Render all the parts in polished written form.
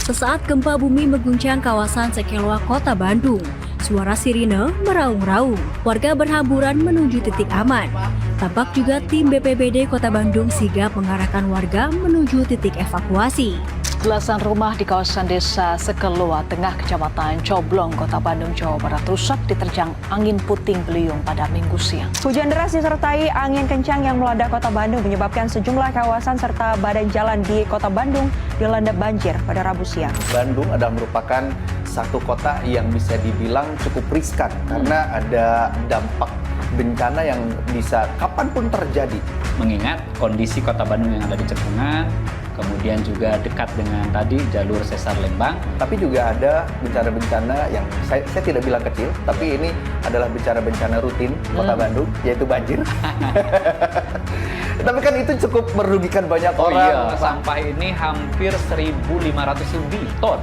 Sesaat gempa bumi mengguncang kawasan Sekelwa, Kota Bandung. Suara sirine meraung-raung. Warga berhamburan menuju titik aman. Tampak juga tim BPBD Kota Bandung sigap mengarahkan warga menuju titik evakuasi. Belasan rumah di kawasan desa Sekelua, Tengah, Kecamatan Coblong, Kota Bandung, Jawa Barat rusak diterjang angin puting beliung pada Minggu siang. Hujan deras disertai angin kencang yang melanda Kota Bandung menyebabkan sejumlah kawasan serta badan jalan di Kota Bandung dilanda banjir pada Rabu siang. Bandung adalah merupakan satu kota yang bisa dibilang cukup riskan karena ada dampak bencana yang bisa kapanpun terjadi. Mengingat kondisi Kota Bandung yang ada di cekungan, kemudian juga dekat dengan tadi jalur sesar Lembang. Tapi juga ada bencana-bencana yang saya tidak bilang kecil, tapi ini adalah bencana-bencana rutin Kota Bandung, yaitu banjir. Tapi kan itu cukup merugikan banyak orang. Iya, sampah ini hampir 1.500 lebih ton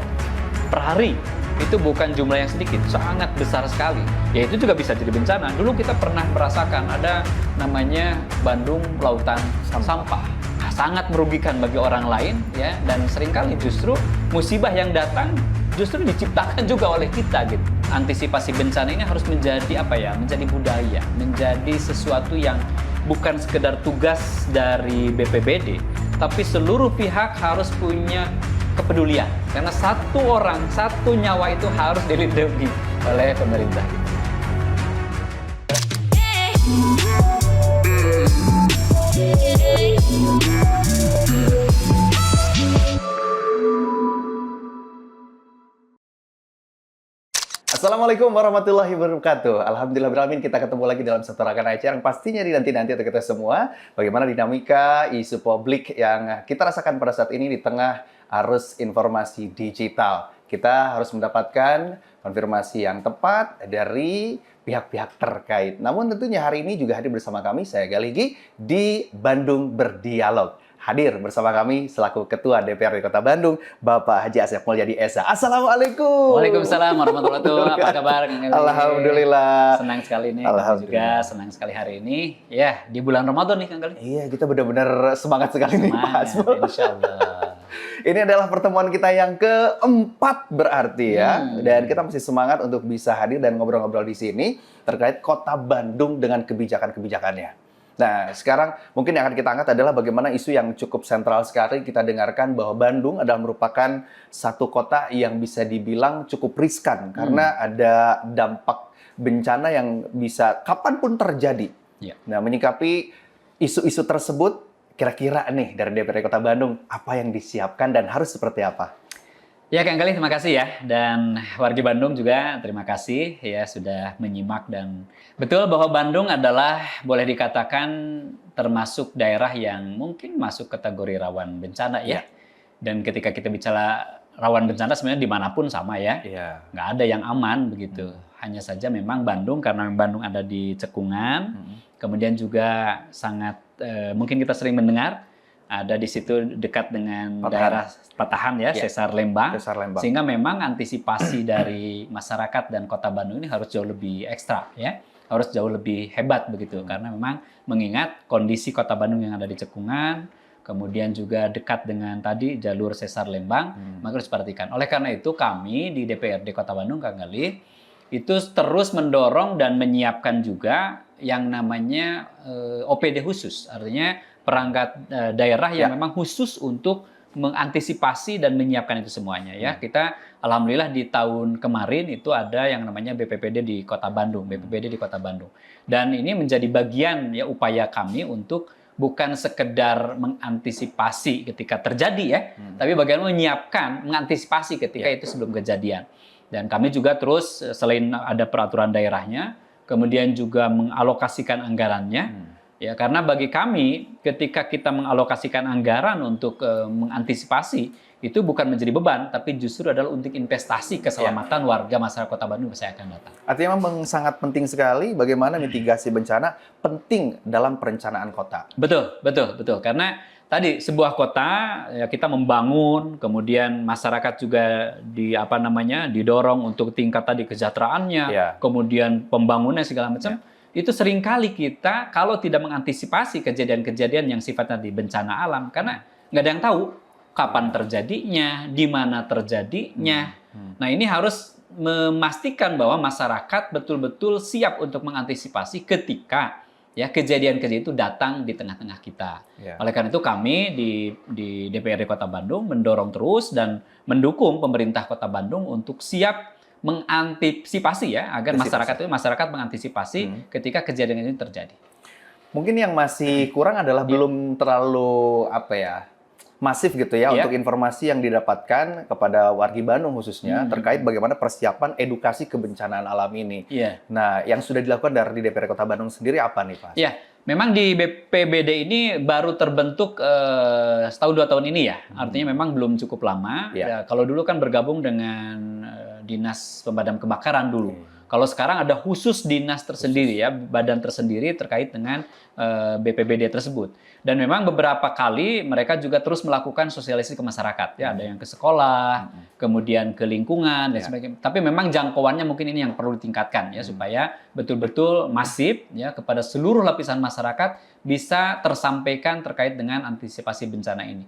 per hari. Itu bukan jumlah yang sedikit, sangat besar sekali. Ya itu juga bisa jadi bencana. Dulu kita pernah merasakan ada namanya Bandung Lautan Sampah. Sangat merugikan bagi orang lain, ya, dan seringkali justru musibah yang datang justru diciptakan juga oleh kita gitu. Antisipasi bencana ini harus menjadi menjadi budaya, menjadi sesuatu yang bukan sekedar tugas dari BPBD, tapi seluruh pihak harus punya kepedulian. Karena satu orang, satu nyawa itu harus dilindungi oleh pemerintah. Assalamualaikum warahmatullahi wabarakatuh. Alhamdulillah beralamin kita ketemu lagi dalam satu rangkaian acara yang pastinya dinanti-nanti untuk kita semua. Bagaimana dinamika isu publik yang kita rasakan pada saat ini di tengah arus informasi digital. Kita harus mendapatkan konfirmasi yang tepat dari pihak-pihak terkait. Namun tentunya hari ini juga hadir bersama kami, saya Galigi, di Bandung Berdialog. Hadir bersama kami selaku Ketua DPRD Kota Bandung, Bapak Haji Asep Mulyadi Esa. Assalamualaikum. Waalaikumsalam warahmatullahi wabarakatuh. Apa kabar? Alhamdulillah. Senang sekali nih. Alhamdulillah. Juga senang sekali hari ini. Ya, di bulan Ramadan nih Kang Gali. Iya, kita benar-benar semangat sekali nih Pak Asmo. Insyaallah. Ini adalah pertemuan kita yang keempat berarti ya. Dan kita masih semangat untuk bisa hadir dan ngobrol-ngobrol di sini terkait Kota Bandung dengan kebijakan-kebijakannya. Nah, sekarang mungkin yang akan kita angkat adalah bagaimana isu yang cukup sentral sekali kita dengarkan bahwa Bandung adalah merupakan satu kota yang bisa dibilang cukup riskan karena ada dampak bencana yang bisa kapanpun terjadi. Ya. Nah, menyikapi isu-isu tersebut, kira-kira nih dari DPRD Kota Bandung, apa yang disiapkan dan harus seperti apa? Ya Kang Gali, terima kasih ya. Dan warga Bandung juga terima kasih ya sudah menyimak, dan betul bahwa Bandung adalah boleh dikatakan termasuk daerah yang mungkin masuk kategori rawan bencana ya. Dan ketika kita bicara rawan bencana sebenarnya dimanapun sama ya. Nggak ada yang aman begitu. Hanya saja memang Bandung, karena Bandung ada di cekungan, kemudian juga sangat mungkin kita sering mendengar ada di situ dekat dengan daerah Patahan ya, Sesar Lembang. Sehingga memang antisipasi dari masyarakat dan Kota Bandung ini harus jauh lebih ekstra ya. Harus jauh lebih hebat begitu, karena memang mengingat kondisi Kota Bandung yang ada di cekungan, kemudian juga dekat dengan tadi jalur Sesar Lembang, maka harus diperhatikan. Oleh karena itu kami di DPRD Kota Bandung, Kang Gali, itu terus mendorong dan menyiapkan juga yang namanya OPD khusus, artinya perangkat daerah yang memang khusus untuk mengantisipasi dan menyiapkan itu semuanya ya. Kita alhamdulillah di tahun kemarin itu ada yang namanya BPPD di Kota Bandung, BPBD di Kota Bandung. Dan ini menjadi bagian ya upaya kami untuk bukan sekedar mengantisipasi ketika terjadi ya, tapi bagaimana menyiapkan, mengantisipasi ketika itu sebelum kejadian. Dan kami juga terus selain ada peraturan daerahnya, kemudian juga mengalokasikan anggarannya. Ya, karena bagi kami ketika kita mengalokasikan anggaran untuk mengantisipasi, itu bukan menjadi beban, tapi justru adalah untuk investasi keselamatan warga masyarakat Kota Bandung saya akan datang. Artinya memang sangat penting sekali bagaimana mitigasi bencana penting dalam perencanaan kota. Betul. Karena tadi sebuah kota ya kita membangun, kemudian masyarakat juga didorong untuk tingkat tadi kesejahteraannya, kemudian pembangunan segala macam. Itu seringkali kita kalau tidak mengantisipasi kejadian-kejadian yang sifatnya di bencana alam, karena nggak ada yang tahu kapan terjadinya, di mana terjadinya. Nah, ini harus memastikan bahwa masyarakat betul-betul siap untuk mengantisipasi ketika ya kejadian-kejadian itu datang di tengah-tengah kita. Ya. Oleh karena itu kami di DPRD Kota Bandung mendorong terus dan mendukung pemerintah Kota Bandung untuk siap mengantisipasi ya agar masyarakat mengantisipasi ketika kejadian ini terjadi. Mungkin yang masih kurang adalah belum terlalu masif gitu ya untuk informasi yang didapatkan kepada wargi Bandung khususnya terkait bagaimana persiapan edukasi kebencanaan alam ini. Nah, yang sudah dilakukan dari DPRD Kota Bandung sendiri apa nih, Pak? Ya, memang di BPBD ini baru terbentuk setahun 2 tahun ini ya. Artinya memang belum cukup lama. Ya, kalau dulu kan bergabung dengan Dinas Pemadam Kebakaran dulu. Kalau sekarang ada khusus dinas tersendiri ya, badan tersendiri terkait dengan BPBD tersebut. Dan memang beberapa kali mereka juga terus melakukan sosialisasi ke masyarakat. Ya, ada yang ke sekolah, kemudian ke lingkungan dan sebagainya. Tapi memang jangkauannya mungkin ini yang perlu ditingkatkan ya supaya betul-betul masif ya kepada seluruh lapisan masyarakat bisa tersampaikan terkait dengan antisipasi bencana ini.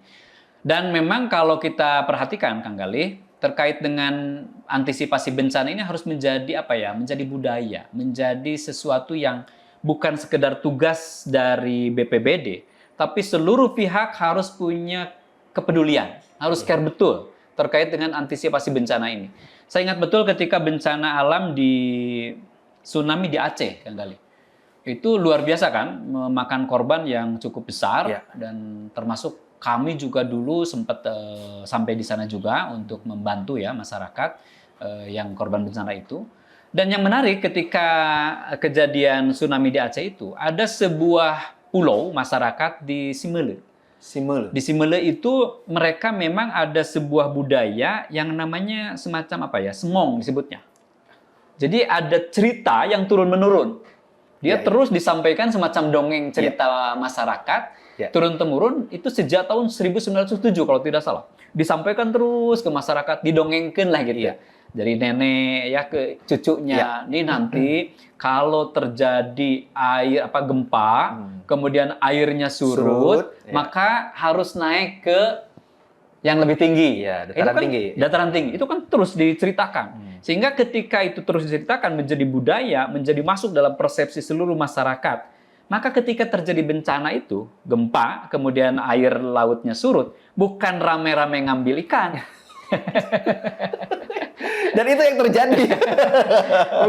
Dan memang kalau kita perhatikan Kang Galih, terkait dengan antisipasi bencana ini harus menjadi menjadi budaya, menjadi sesuatu yang bukan sekedar tugas dari BPBD, tapi seluruh pihak harus punya kepedulian, harus care betul terkait dengan antisipasi bencana ini. Saya ingat betul ketika bencana alam di tsunami di Aceh, Kang Galih. Itu luar biasa kan, memakan korban yang cukup besar dan termasuk kami juga dulu sempat sampai di sana juga untuk membantu ya masyarakat yang korban bencana itu. Dan yang menarik ketika kejadian tsunami di Aceh itu ada sebuah pulau masyarakat di Simele. Di Simele itu mereka memang ada sebuah budaya yang namanya semacam semong disebutnya. Jadi ada cerita yang turun-menurun. Dia terus disampaikan semacam dongeng cerita masyarakat turun-temurun itu sejak tahun 1907 kalau tidak salah. Disampaikan terus ke masyarakat, didongengkan lah gitu ya. Dari nenek ya ke cucunya. Ini nanti kalau terjadi gempa, kemudian airnya surut, maka harus naik ke yang lebih tinggi. Dataran tinggi. Itu kan terus diceritakan. Sehingga ketika itu terus diceritakan menjadi budaya, menjadi masuk dalam persepsi seluruh masyarakat. Maka ketika terjadi bencana itu, gempa, kemudian air lautnya surut, bukan rame-rame ngambil ikan. Dan itu yang terjadi.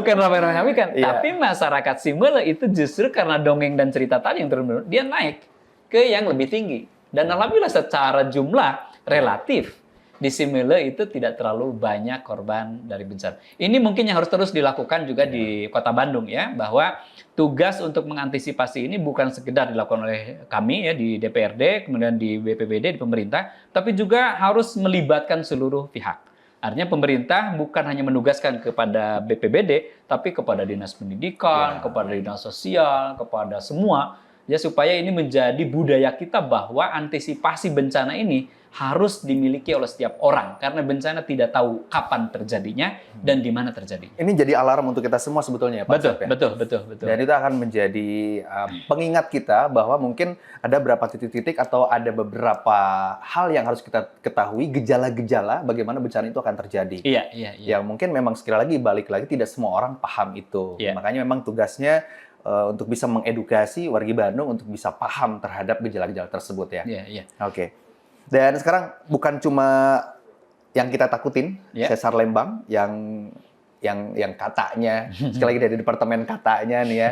Bukan rame-rame ngambil ikan. Tapi masyarakat Simele itu justru karena dongeng dan cerita tadi yang turun-menurun, dia naik ke yang lebih tinggi. Dan alhamdulillah secara jumlah relatif di Simele itu tidak terlalu banyak korban dari bencana. Ini mungkin yang harus terus dilakukan juga di Kota Bandung ya, bahwa tugas untuk mengantisipasi ini bukan sekedar dilakukan oleh kami ya di DPRD, kemudian di BPBD, di pemerintah, tapi juga harus melibatkan seluruh pihak. Artinya pemerintah bukan hanya menugaskan kepada BPBD, tapi kepada Dinas Pendidikan, kepada Dinas Sosial, kepada semua, ya supaya ini menjadi budaya kita bahwa antisipasi bencana ini harus dimiliki oleh setiap orang karena bencana tidak tahu kapan terjadinya dan di mana terjadinya. Ini jadi alarm untuk kita semua sebetulnya ya Pak Sop, ya? Betul. Dan itu akan menjadi pengingat kita bahwa mungkin ada beberapa titik-titik atau ada beberapa hal yang harus kita ketahui, gejala-gejala bagaimana bencana itu akan terjadi. Iya. Yang mungkin memang sekali lagi balik lagi tidak semua orang paham itu. Makanya memang tugasnya untuk bisa mengedukasi wargi Bandung untuk bisa paham terhadap gejala-gejala tersebut ya. Iya. Oke. Dan sekarang bukan cuma yang kita takutin, Sesar Lembang yang katanya sekali lagi dari departemen katanya nih ya,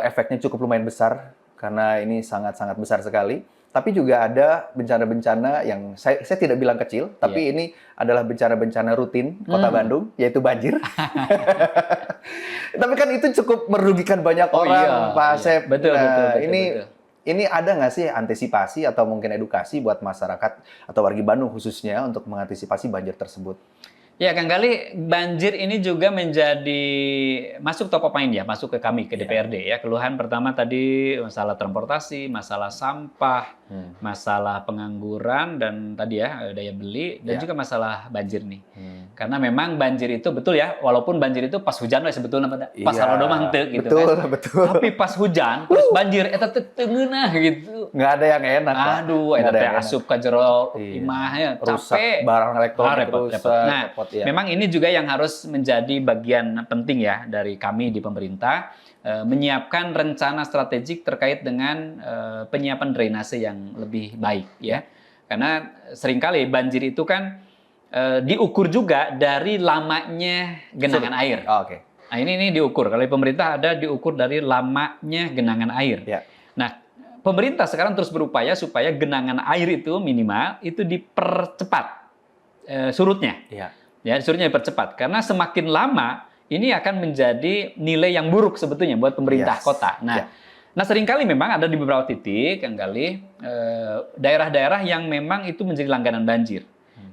efeknya cukup lumayan besar karena ini sangat-sangat besar sekali. Tapi juga ada bencana-bencana yang saya tidak bilang kecil, tapi ini adalah bencana-bencana rutin Kota Bandung, yaitu banjir. Tapi kan itu cukup merugikan banyak orang, Pak Asep. Betul. Ini ada nggak sih antisipasi atau mungkin edukasi buat masyarakat atau wargi Bandung khususnya untuk mengantisipasi banjir tersebut? Ya, Kang Galih, banjir ini juga menjadi masuk top of mind ya, masuk ke kami, ke DPRD ya. Keluhan pertama tadi masalah transportasi, masalah sampah, masalah pengangguran dan tadi ya daya beli dan juga masalah banjir nih. Karena memang banjir itu betul ya, walaupun banjir itu pas hujan lah sebetulnya pas halodo mah henteu gitu betul, kan. Betul. Tapi pas hujan terus banjir eta teh teu ngeunah gitu. Nggak ada yang enak, Pak. Aduh, eta teh asup ka jero imah ya, Rusak capek. barang elektronik repot. rusak. Nah, repot, ya. memang ini juga yang harus menjadi bagian penting ya dari kami di pemerintah, menyiapkan rencana strategik terkait dengan penyiapan drainase yang lebih baik ya. Karena seringkali banjir itu kan diukur juga dari lamanya genangan air. Oh, oke. Nah ini diukur. Kalau di pemerintah ada diukur dari lamanya genangan air. Ya. Nah pemerintah sekarang terus berupaya supaya genangan air itu minimal itu dipercepat surutnya. Ya. Ya surutnya dipercepat. Karena semakin lama ini akan menjadi nilai yang buruk sebetulnya buat pemerintah kota. Nah, seringkali memang ada di beberapa titik, Kang Galih, daerah-daerah yang memang itu menjadi langganan banjir.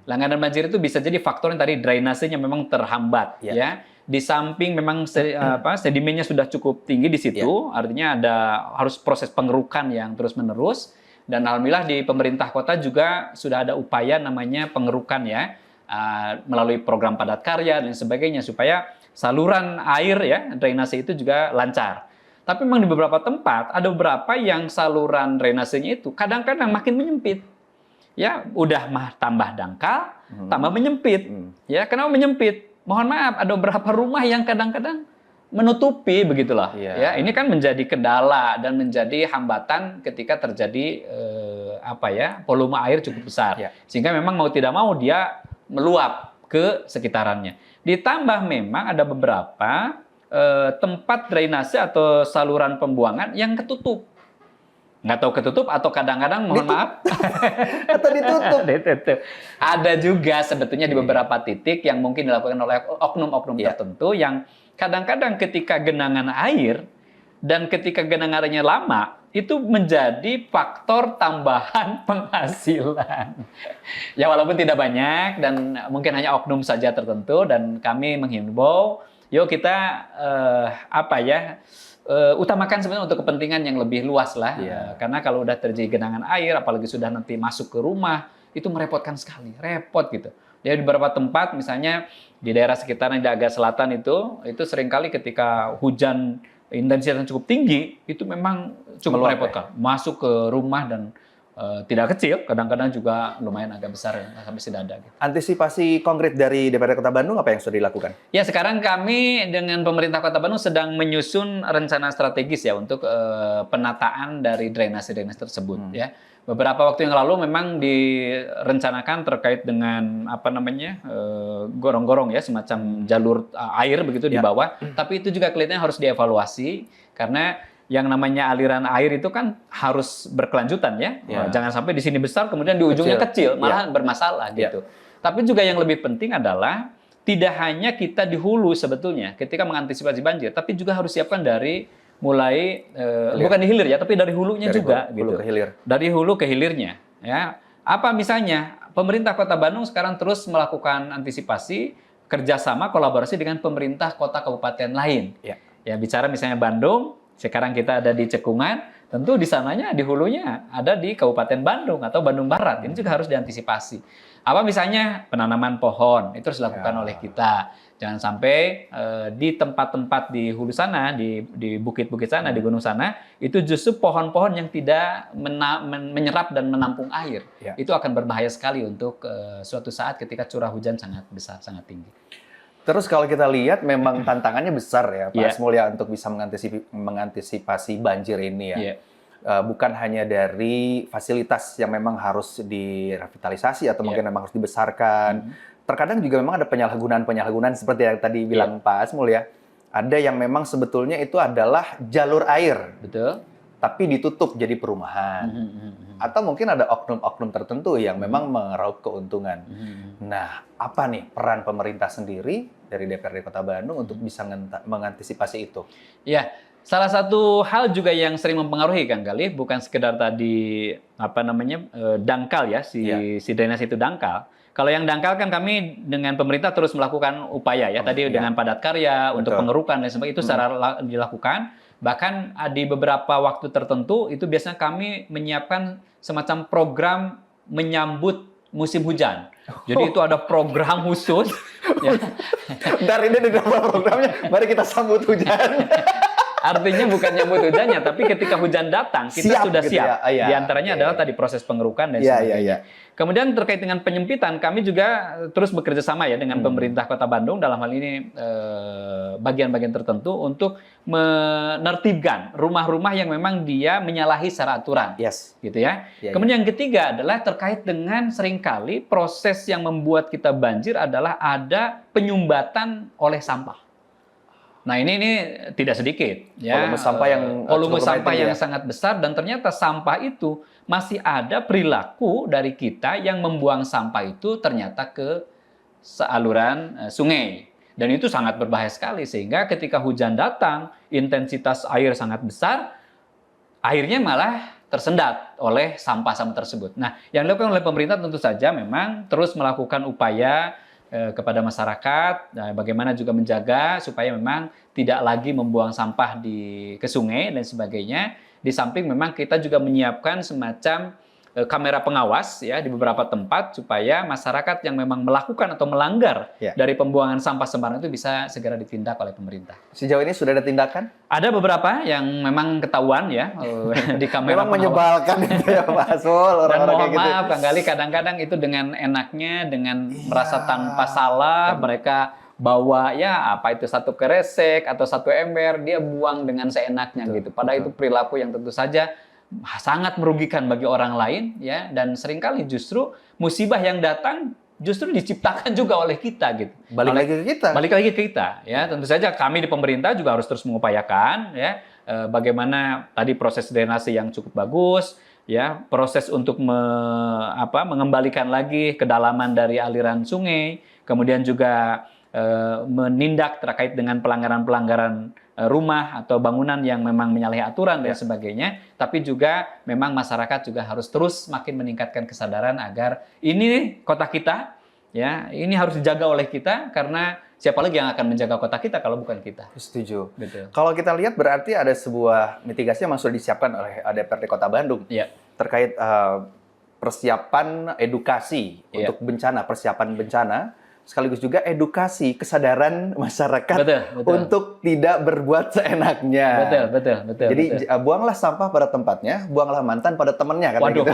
Langganan banjir itu bisa jadi faktor yang tadi drainasenya memang terhambat, ya. Di samping memang sedimennya sudah cukup tinggi di situ, artinya harus proses pengerukan yang terus-menerus. Dan alhamdulillah di pemerintah kota juga sudah ada upaya namanya pengerukan ya, melalui program padat karya dan sebagainya supaya saluran air ya, drainase itu juga lancar. Tapi memang di beberapa tempat ada beberapa yang saluran drainasenya itu kadang-kadang makin menyempit. Ya, udah tambah dangkal, tambah menyempit. Ya, kenapa menyempit? Mohon maaf, ada beberapa rumah yang kadang-kadang menutupi begitulah. Ya, ini kan menjadi kendala dan menjadi hambatan ketika terjadi volume air cukup besar. Sehingga memang mau tidak mau dia meluap ke sekitarannya. Ditambah memang ada beberapa tempat drainase atau saluran pembuangan yang ketutup. Nggak tahu ketutup atau kadang-kadang mohon maaf. Atau ditutup. Ada juga sebetulnya di beberapa titik yang mungkin dilakukan oleh oknum-oknum tertentu yang kadang-kadang ketika genangan air dan ketika genangan airnya lama, itu menjadi faktor tambahan penghasilan. Ya walaupun tidak banyak dan mungkin hanya oknum saja tertentu dan kami menghimbau, yuk kita utamakan sebenarnya untuk kepentingan yang lebih luas lah. Karena kalau udah terjadi genangan air, apalagi sudah nanti masuk ke rumah, itu merepotkan sekali, repot gitu. Ya di beberapa tempat misalnya di daerah sekitaran di Daga Selatan itu seringkali ketika hujan intensitas cukup tinggi itu memang cukup merepotkan. Masuk ke rumah dan tidak kecil, kadang-kadang juga lumayan agak besar sampai sedada. Gitu. Antisipasi konkret dari DPRD Kota Bandung apa yang sudah dilakukan? Ya, sekarang kami dengan pemerintah Kota Bandung sedang menyusun rencana strategis ya untuk penataan dari drainase-drainase tersebut ya. Beberapa waktu yang lalu memang direncanakan terkait dengan gorong-gorong ya, semacam jalur air begitu di bawah. Tapi itu juga kelihatannya harus dievaluasi karena yang namanya aliran air itu kan harus berkelanjutan ya. Jangan sampai di sini besar kemudian di ujungnya kecil malah bermasalah gitu. Tapi juga yang lebih penting adalah tidak hanya kita di hulu sebetulnya ketika mengantisipasi banjir, tapi juga harus siapkan dari mulai bukan di hilir ya, tapi dari hulunya dari juga hulu gitu. Ke hilir. Dari hulu ke hilirnya ya. Apa misalnya pemerintah Kota Bandung sekarang terus melakukan antisipasi kerjasama kolaborasi dengan pemerintah kota kabupaten lain. Ya bicara misalnya Bandung, sekarang kita ada di Cekungan, tentu di sananya di hulunya ada di Kabupaten Bandung atau Bandung Barat. Ini juga harus diantisipasi. Apa misalnya penanaman pohon itu harus dilakukan oleh kita. Jangan sampai di tempat-tempat di hulu sana, di bukit-bukit sana, di gunung sana, itu justru pohon-pohon yang tidak menyerap dan menampung air. Itu akan berbahaya sekali untuk suatu saat ketika curah hujan sangat besar, sangat tinggi. Terus kalau kita lihat memang tantangannya besar ya Pak Asmul ya untuk bisa mengantisipasi banjir ini ya. Bukan hanya dari fasilitas yang memang harus direvitalisasi atau mungkin memang harus dibesarkan. Terkadang juga memang ada penyalahgunaan seperti yang tadi bilang Pak Asmul ya. Ada yang memang sebetulnya itu adalah jalur air. Betul. Tapi ditutup jadi perumahan. Atau mungkin ada oknum-oknum tertentu yang memang meraup keuntungan. Nah, apa nih peran pemerintah sendiri dari DPRD Kota Bandung untuk bisa mengantisipasi itu? Ya, salah satu hal juga yang sering mempengaruhi Kang Galih, bukan sekedar tadi dangkal ya, si drainase itu dangkal. Kalau yang dangkal kan kami dengan pemerintah terus melakukan upaya ya, tadi dengan padat karya untuk pengerukan dan sebagainya itu secara dilakukan. Bahkan di beberapa waktu tertentu itu biasanya kami menyiapkan semacam program menyambut musim hujan. Jadi itu ada program khusus. Ya. Ntar ini di dalam programnya, mari kita sambut hujan. Artinya bukan nyambut hujannya, tapi ketika hujan datang kita Siap sudah gitu siap. ya? Iya, Di antaranya iya, adalah iya. tadi proses pengerukan dan Iya, sebagainya. iya, iya. Kemudian terkait dengan penyempitan, kami juga terus bekerja sama ya dengan pemerintah Kota Bandung dalam hal ini bagian-bagian tertentu untuk menertibkan rumah-rumah yang memang dia menyalahi secara aturan. Yes. Gitu ya. Iya, Kemudian yang ketiga adalah terkait dengan seringkali proses yang membuat kita banjir adalah ada penyumbatan oleh sampah. Nah ini tidak sedikit ya. Volume sampah yang volume cukup sampah tinggi yang ya. sangat besar, dan ternyata sampah itu masih ada perilaku dari kita yang membuang sampah itu ternyata ke saluran sungai. Dan itu sangat berbahaya sekali, sehingga ketika hujan datang, intensitas air sangat besar, airnya malah tersendat oleh sampah-sampah tersebut. Nah, yang dilakukan oleh pemerintah tentu saja memang terus melakukan upaya kepada masyarakat, bagaimana juga menjaga supaya memang tidak lagi membuang sampah ke sungai dan sebagainya. Di samping memang kita juga menyiapkan semacam kamera pengawas ya di beberapa tempat supaya masyarakat yang memang melakukan atau melanggar dari pembuangan sampah sembarangan itu bisa segera ditindak oleh pemerintah. Sejauh ini sudah ada tindakan? Ada beberapa yang memang ketahuan ya di kamera Memang pengawas. menyebalkan itu ya Pak Asmul, Dan orang-orang mohon kayak gitu. maaf, Kang Gali, kadang-kadang itu dengan enaknya, dengan merasa tanpa salah, mereka bawa ya apa itu satu keresek atau satu ember, dia buang dengan seenaknya gitu. Padahal itu perilaku yang tentu saja sangat merugikan bagi orang lain ya, dan seringkali justru musibah yang datang justru diciptakan juga oleh kita gitu. Balik lagi ke kita. Balik lagi ke kita ya. Tentu saja kami di pemerintah juga harus terus mengupayakan ya bagaimana tadi proses drainase yang cukup bagus ya, proses untuk mengembalikan lagi kedalaman dari aliran sungai, kemudian juga menindak terkait dengan pelanggaran-pelanggaran rumah atau bangunan yang memang menyalahi aturan dan sebagainya, tapi juga memang masyarakat juga harus terus makin meningkatkan kesadaran agar ini kota kita ya, ini harus dijaga oleh kita, karena siapa lagi yang akan menjaga kota kita kalau bukan kita. Setuju. Betul. Kalau kita lihat berarti ada sebuah mitigasi yang sudah disiapkan oleh DPRD Kota Bandung Ya. terkait persiapan edukasi untuk bencana, persiapan bencana, sekaligus juga edukasi kesadaran masyarakat Betul. untuk tidak berbuat seenaknya. Betul. Jadi betul. buanglah sampah pada tempatnya, buanglah mantan pada temannya, kan Waduh. gitu.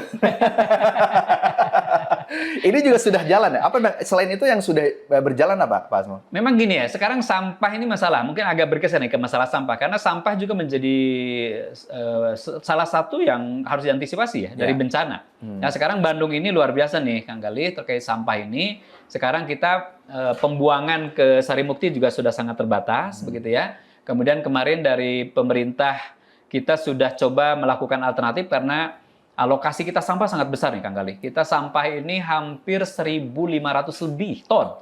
Ini juga sudah jalan ya? Apa selain itu yang sudah berjalan apa, Pak Asmul? Memang gini ya, sekarang sampah ini masalah, mungkin agak berkesan ya ke masalah sampah, karena sampah juga menjadi salah satu yang harus diantisipasi ya dari bencana. Nah sekarang Bandung ini luar biasa nih, Kang Gali, terkait sampah ini. Sekarang kita pembuangan ke Sarimukti juga sudah sangat terbatas, begitu ya. Kemudian kemarin dari pemerintah kita sudah coba melakukan alternatif karena alokasi kita sampah sangat besar nih, Kang Gali. Kita sampah ini hampir 1.500 lebih ton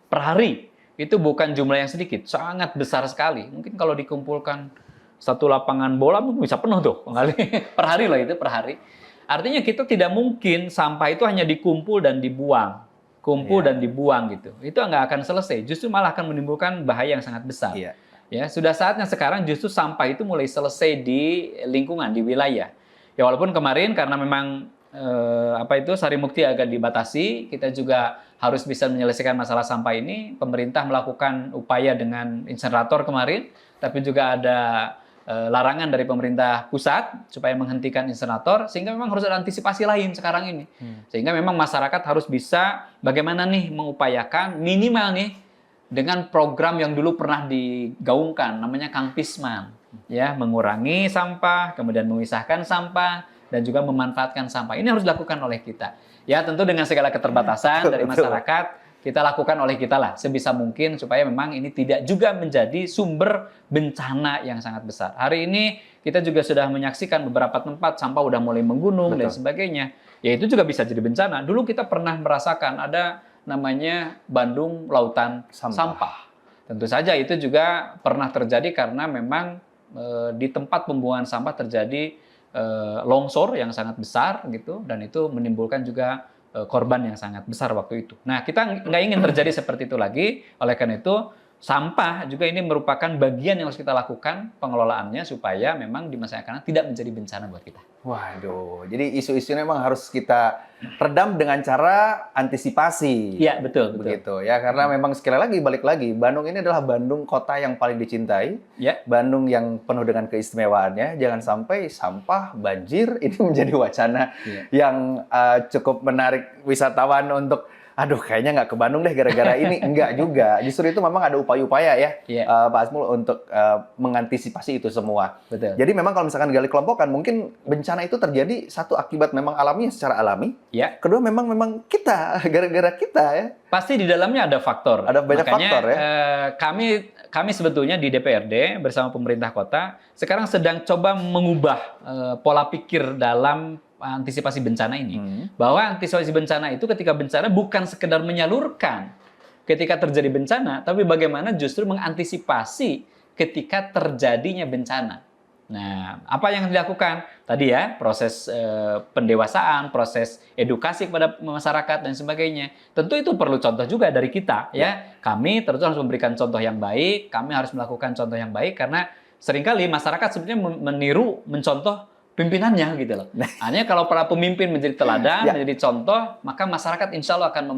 per hari. Itu bukan jumlah yang sedikit, sangat besar sekali. Mungkin kalau dikumpulkan satu lapangan bola mungkin bisa penuh tuh, Kang Gali. Per hari loh itu, per hari. Artinya kita tidak mungkin sampah itu hanya dikumpul dan dibuang. Kumpul dan dibuang gitu. Itu nggak akan selesai. Justru malah akan menimbulkan bahaya yang sangat besar. Ya, sudah saatnya sekarang justru sampah itu mulai selesai di lingkungan, di wilayah. Ya walaupun kemarin karena memang Sarimukti agak dibatasi, kita juga harus bisa menyelesaikan masalah sampah ini. Pemerintah melakukan upaya dengan insenerator kemarin, tapi juga ada larangan dari pemerintah pusat supaya menghentikan insenerator, sehingga memang harus ada antisipasi lain sekarang ini. Sehingga memang masyarakat harus bisa bagaimana nih mengupayakan minimal nih dengan program yang dulu pernah digaungkan namanya Kang Pisman, ya, mengurangi sampah, kemudian memisahkan sampah dan juga memanfaatkan sampah. Ini harus dilakukan oleh kita. Ya, tentu dengan segala keterbatasan dari masyarakat, kita lakukan oleh kita lah sebisa mungkin supaya memang ini tidak juga menjadi sumber bencana yang sangat besar. Hari ini kita juga sudah menyaksikan beberapa tempat sampah udah mulai menggunung dan sebagainya. Ya itu juga bisa jadi bencana. Dulu kita pernah merasakan ada namanya Bandung Lautan Sampah. Tentu saja itu juga pernah terjadi karena memang di tempat pembuangan sampah terjadi longsor yang sangat besar gitu, dan itu menimbulkan juga korban yang sangat besar waktu itu. Nah, kita nggak ingin terjadi seperti itu lagi. Oleh karena itu, sampah juga ini merupakan bagian yang harus kita lakukan pengelolaannya supaya memang di masa yang akan datang tidak menjadi bencana buat kita. Waduh, jadi isu-isu ini memang harus kita redam dengan cara antisipasi. Iya, betul. Begitu ya, karena memang sekali lagi balik lagi, Bandung ini adalah Bandung kota yang paling dicintai. Ya. Bandung yang penuh dengan keistimewaannya. Jangan sampai sampah, banjir ini menjadi wacana yang cukup menarik wisatawan untuk aduh kayaknya nggak ke Bandung deh gara-gara ini. Enggak juga. Justru itu memang ada upaya-upaya ya, Pak Asmul, untuk mengantisipasi itu semua. Betul. Jadi memang kalau misalkan gali kelompokkan, mungkin bencana itu terjadi satu akibat memang alami secara alami. Ya. Kedua memang kita, gara-gara kita ya. Pasti di dalamnya ada faktor. Ada banyak faktor ya. Kami sebetulnya di DPRD bersama pemerintah kota sekarang sedang coba mengubah pola pikir dalam antisipasi bencana ini. Bahwa antisipasi bencana itu ketika bencana bukan sekedar menyalurkan ketika terjadi bencana, tapi bagaimana justru mengantisipasi ketika terjadinya bencana. Nah, apa yang dilakukan? Tadi ya, proses pendewasaan, proses edukasi kepada masyarakat dan sebagainya. Tentu itu perlu contoh juga dari kita ya. Kami tentu harus memberikan contoh yang baik, kami harus melakukan contoh yang baik karena seringkali masyarakat sebenarnya meniru, mencontoh pimpinannya gitu loh. Hanya kalau para pemimpin menjadi teladan, menjadi contoh, maka masyarakat insya Allah akan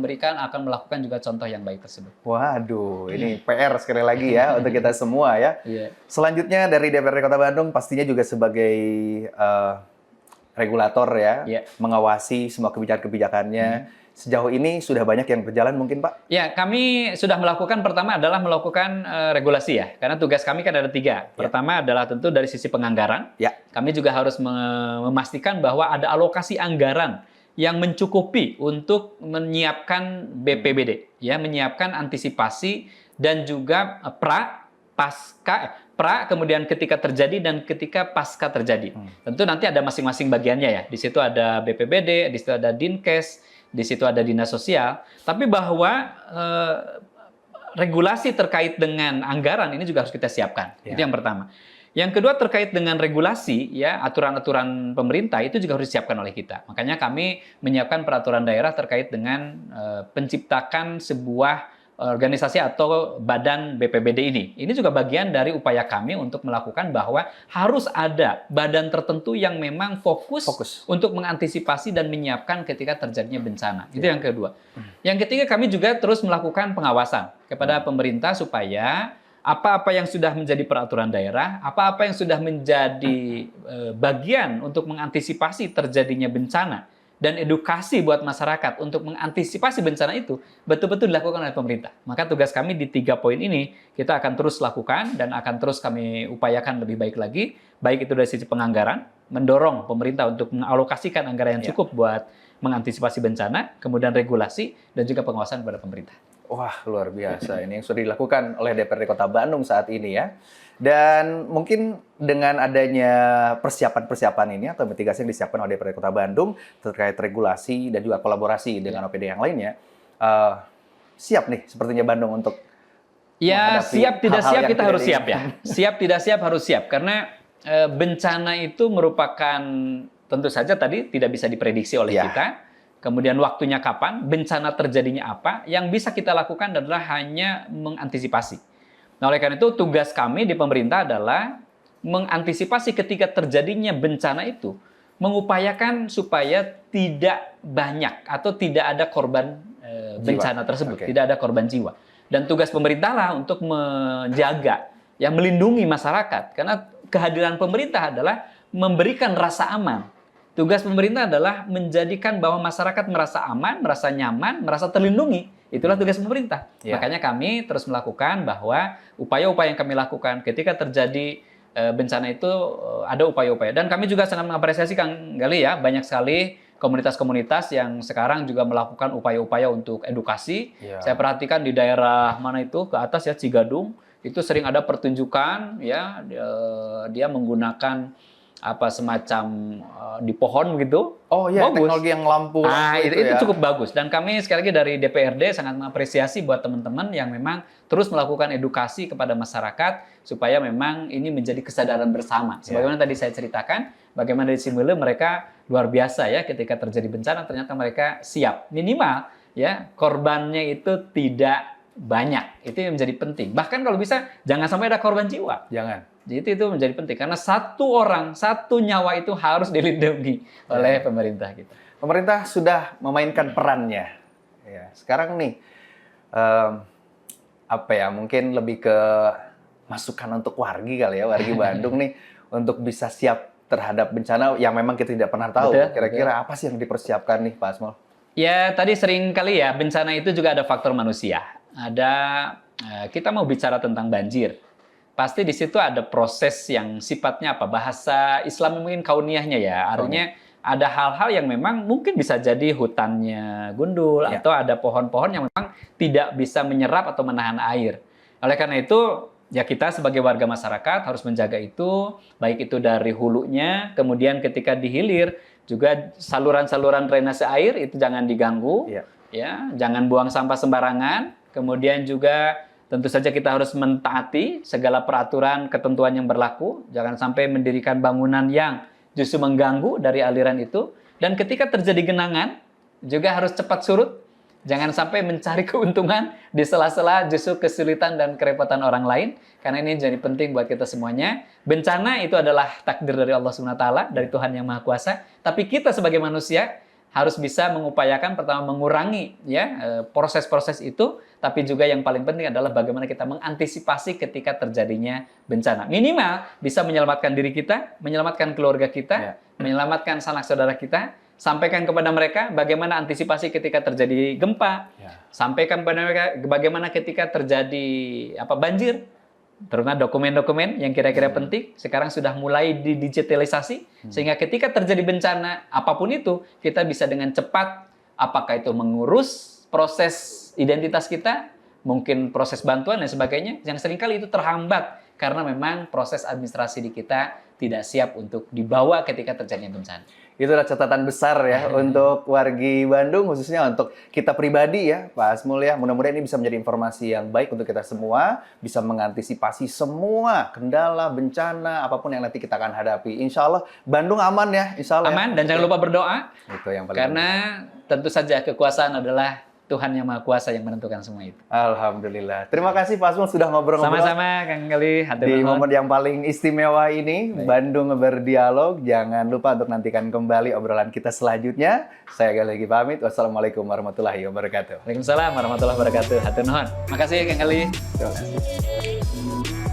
melakukan juga contoh yang baik tersebut. Waduh, ini PR sekali lagi ya untuk kita semua ya. Selanjutnya dari DPRD Kota Bandung pastinya juga sebagai regulator ya, mengawasi semua kebijakan-kebijakannya. Sejauh ini sudah banyak yang berjalan mungkin Pak? Ya, kami sudah melakukan, pertama adalah melakukan regulasi ya. Karena tugas kami kan ada 3. Pertama adalah tentu dari sisi penganggaran. Kami juga harus memastikan bahwa ada alokasi anggaran yang mencukupi untuk menyiapkan BPBD. Ya, menyiapkan antisipasi dan juga pra, kemudian ketika terjadi dan ketika pasca terjadi. Tentu nanti ada masing-masing bagiannya ya. Di situ ada BPBD, di situ ada Dinkes, di situ ada dinas sosial, tapi bahwa regulasi terkait dengan anggaran ini juga harus kita siapkan. Itu yang pertama. Yang kedua terkait dengan regulasi, ya aturan-aturan pemerintah itu juga harus disiapkan oleh kita. Makanya kami menyiapkan peraturan daerah terkait dengan penciptakan sebuah organisasi atau badan BPBD ini. Ini juga bagian dari upaya kami untuk melakukan bahwa harus ada badan tertentu yang memang fokus untuk mengantisipasi dan menyiapkan ketika terjadinya bencana. Itu yang kedua. Yang ketiga, kami juga terus melakukan pengawasan kepada pemerintah supaya apa-apa yang sudah menjadi peraturan daerah, apa-apa yang sudah menjadi bagian untuk mengantisipasi terjadinya bencana, dan edukasi buat masyarakat untuk mengantisipasi bencana itu betul-betul dilakukan oleh pemerintah. Maka tugas kami di 3 poin ini kita akan terus lakukan dan akan terus kami upayakan lebih baik lagi, baik itu dari sisi penganggaran, mendorong pemerintah untuk mengalokasikan anggaran yang cukup buat mengantisipasi bencana, kemudian regulasi dan juga pengawasan kepada pemerintah. Wah, luar biasa ini yang sudah dilakukan oleh DPRD Kota Bandung saat ini ya. Dan mungkin dengan adanya persiapan-persiapan ini atau mitigasi yang disiapkan oleh DPRD Kota Bandung terkait regulasi dan juga kolaborasi dengan OPD yang lainnya, siap nih sepertinya Bandung untuk siap tidak siap kita harus siap ya. Siap tidak siap harus siap karena bencana itu merupakan tentu saja tadi tidak bisa diprediksi oleh kita. Kemudian waktunya kapan, bencana terjadinya apa, yang bisa kita lakukan adalah hanya mengantisipasi. Nah, oleh karena itu tugas kami di pemerintah adalah mengantisipasi ketika terjadinya bencana itu, mengupayakan supaya tidak banyak atau tidak ada korban bencana tersebut, tidak ada korban jiwa. Dan tugas pemerintah lah untuk menjaga, melindungi masyarakat. Karena kehadiran pemerintah adalah memberikan rasa aman. Tugas pemerintah adalah menjadikan bahwa masyarakat merasa aman, merasa nyaman, merasa terlindungi. Itulah tugas pemerintah. Makanya kami terus melakukan bahwa upaya-upaya yang kami lakukan ketika terjadi bencana itu ada upaya-upaya. Dan kami juga sangat mengapresiasi Kang Gali ya, banyak sekali komunitas-komunitas yang sekarang juga melakukan upaya-upaya untuk edukasi. Saya perhatikan di daerah mana itu ke atas ya, Cigadung, itu sering ada pertunjukan ya, dia menggunakan semacam di pohon gitu. Oh iya, teknologi yang lampu. Itu cukup bagus. Dan kami sekali lagi dari DPRD sangat mengapresiasi buat teman-teman yang memang terus melakukan edukasi kepada masyarakat supaya memang ini menjadi kesadaran bersama. Sebagaimana tadi saya ceritakan, bagaimana di Simele mereka luar biasa ya ketika terjadi bencana ternyata mereka siap. Minimal ya korbannya itu tidak banyak. Itu yang menjadi penting. Bahkan kalau bisa jangan sampai ada korban jiwa. Jangan. Jadi itu menjadi penting karena satu orang, satu nyawa itu harus dilindungi oleh pemerintah kita. Pemerintah sudah memainkan perannya. Ya, sekarang nih, mungkin lebih ke masukan untuk wargi kali ya, wargi Bandung nih, untuk bisa siap terhadap bencana yang memang kita tidak pernah tahu. Betul, Kira-kira apa sih yang dipersiapkan nih, Pak Asmul? Ya, tadi sering kali ya, bencana itu juga ada faktor manusia. Kita mau bicara tentang banjir. Pasti di situ ada proses yang sifatnya apa? Bahasa Islam mungkin kauniyahnya ya. Artinya ada hal-hal yang memang mungkin bisa jadi hutannya gundul atau ada pohon-pohon yang memang tidak bisa menyerap atau menahan air. Oleh karena itu, ya kita sebagai warga masyarakat harus menjaga itu, baik itu dari hulunya, kemudian ketika dihilir juga saluran-saluran drainase air itu jangan diganggu, ya, jangan buang sampah sembarangan. Kemudian juga tentu saja kita harus mentaati segala peraturan ketentuan yang berlaku, jangan sampai mendirikan bangunan yang justru mengganggu dari aliran itu. Dan ketika terjadi genangan juga harus cepat surut. Jangan sampai mencari keuntungan di sela-sela justru kesulitan dan kerepotan orang lain. Karena ini jadi penting buat kita semuanya. Bencana itu adalah takdir dari Allah SWT, dari Tuhan Yang Maha Kuasa. Tapi kita sebagai manusia harus bisa mengupayakan pertama mengurangi ya proses-proses itu. Tapi juga yang paling penting adalah bagaimana kita mengantisipasi ketika terjadinya bencana. Minimal bisa menyelamatkan diri kita, menyelamatkan keluarga kita, menyelamatkan sanak saudara kita. Sampaikan kepada mereka bagaimana antisipasi ketika terjadi gempa. Sampaikan kepada mereka bagaimana ketika terjadi banjir. Terutama dokumen-dokumen yang kira-kira penting sekarang sudah mulai didigitalisasi sehingga ketika terjadi bencana apapun itu kita bisa dengan cepat apakah itu mengurus proses identitas kita, mungkin proses bantuan dan sebagainya yang seringkali itu terhambat karena memang proses administrasi di kita tidak siap untuk dibawa ketika terjadinya bencana. Itu adalah catatan besar ya untuk wargi Bandung, khususnya untuk kita pribadi ya, Pak Asmul ya. Mudah-mudahan ini bisa menjadi informasi yang baik untuk kita semua, bisa mengantisipasi semua kendala, bencana, apapun yang nanti kita akan hadapi. Insya Allah Bandung aman ya, insya Allah. Aman, dan jangan lupa berdoa. Itu yang paling karena tentu saja kekuasaan adalah Tuhan Yang Maha Kuasa yang menentukan semua itu. Alhamdulillah. Terima kasih Pak Asmul sudah ngobrol-ngobrol. Sama-sama Kang Gali. Di momen yang paling istimewa ini, Bandung Berdialog. Jangan lupa untuk nantikan kembali obrolan kita selanjutnya. Saya Gali lagi pamit. Wassalamualaikum warahmatullahi wabarakatuh. Waalaikumsalam warahmatullahi wabarakatuh. Hatur nuhun. Makasih Kang Gali. Terima kasih.